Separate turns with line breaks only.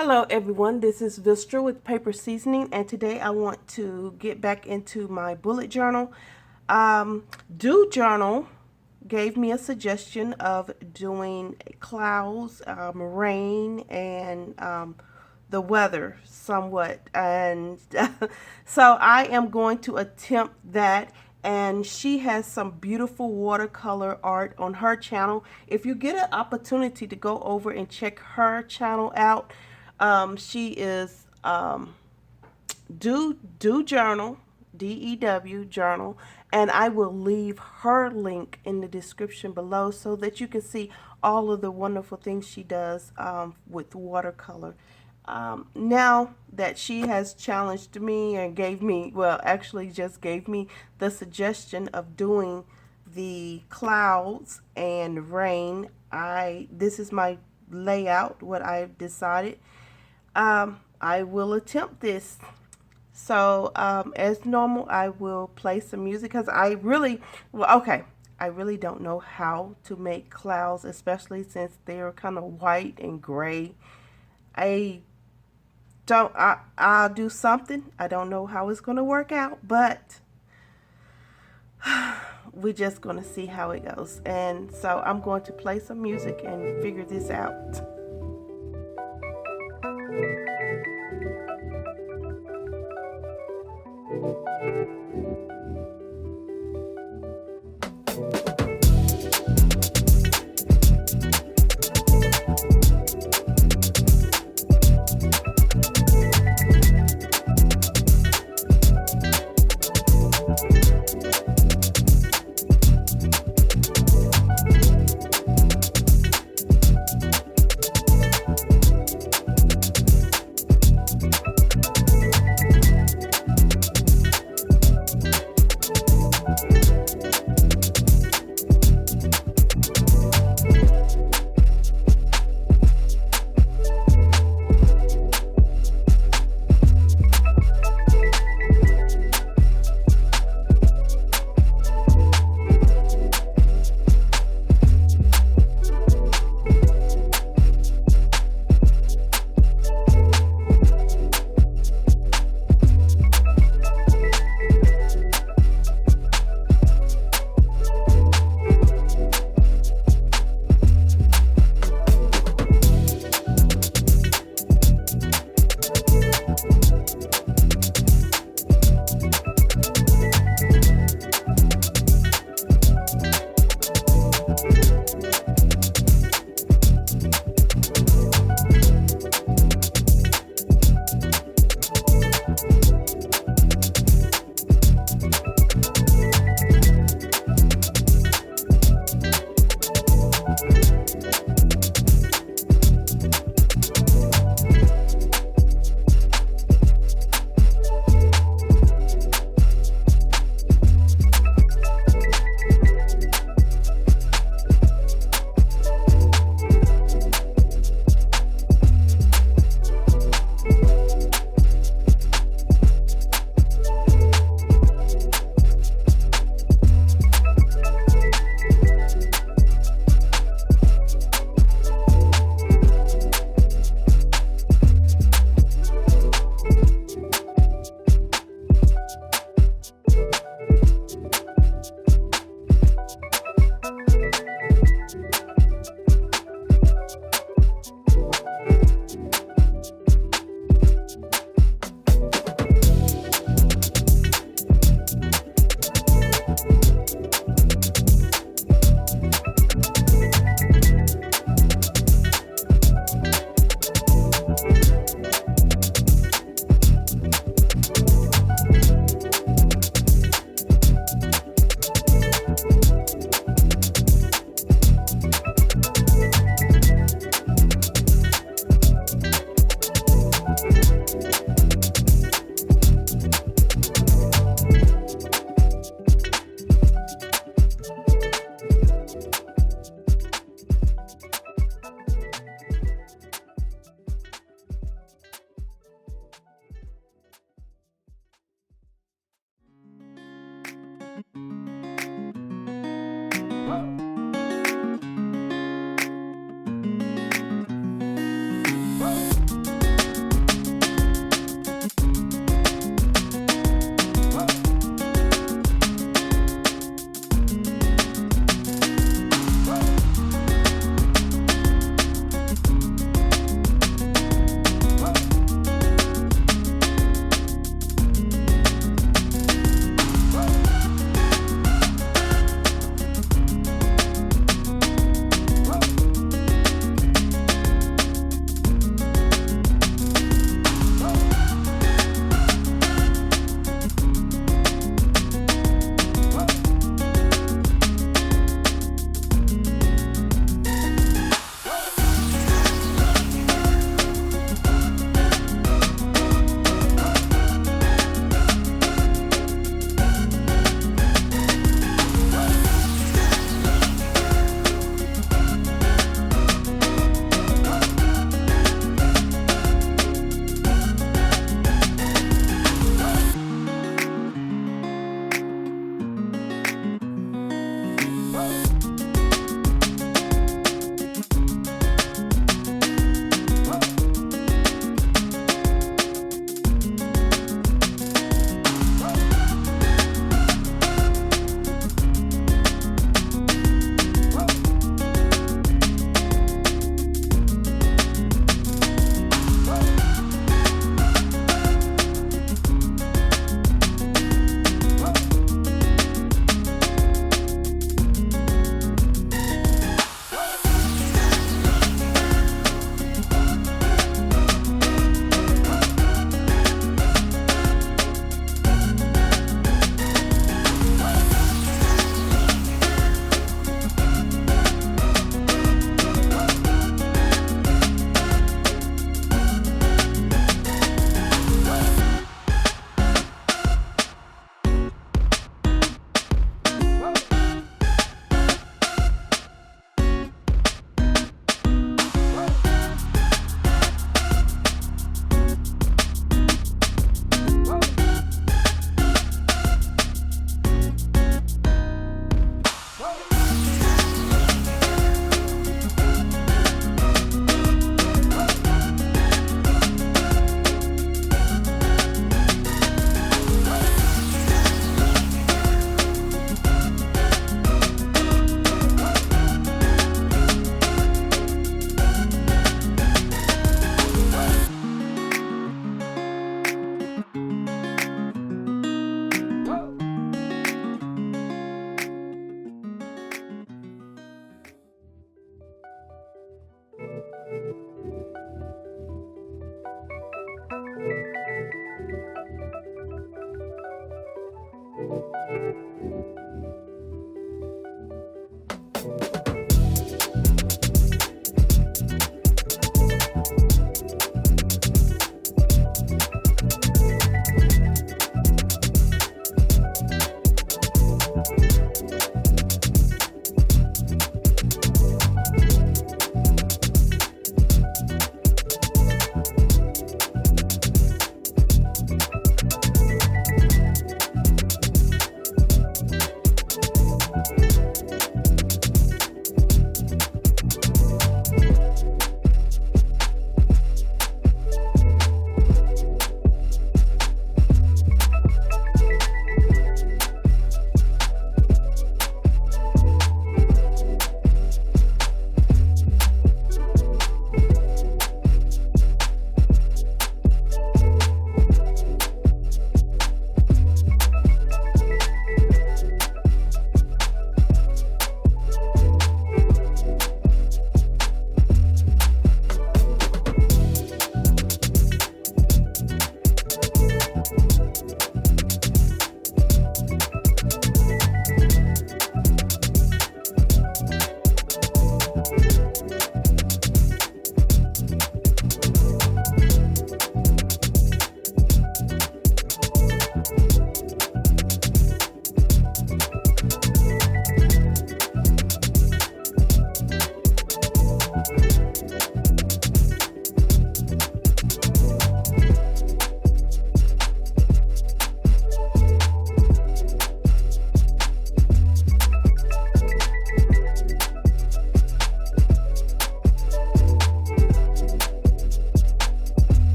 Hello everyone, this is Vistra with Paper Seasoning, and today I want to get back into my bullet journal. DewJournal gave me a suggestion of doing clouds, rain, and the weather somewhat, and so I am going to attempt that. And she has some beautiful watercolor art on her channel. If you get an opportunity to go over and check her channel out, she is DewJournal, DEW Journal, and I will leave her link in the description below so that you can see all of the wonderful things she does with watercolor. Now that she has challenged me and gave me, well, actually just gave me the suggestion of doing the clouds and rain, this is my layout, what I've decided. I will attempt this. So as normal, I will play some music because I really don't know how to make clouds, especially since they're kind of white and gray. I'll do something. I don't know how it's going to work out, but we're just going to see how it goes. And so I'm going to play some music and figure this out.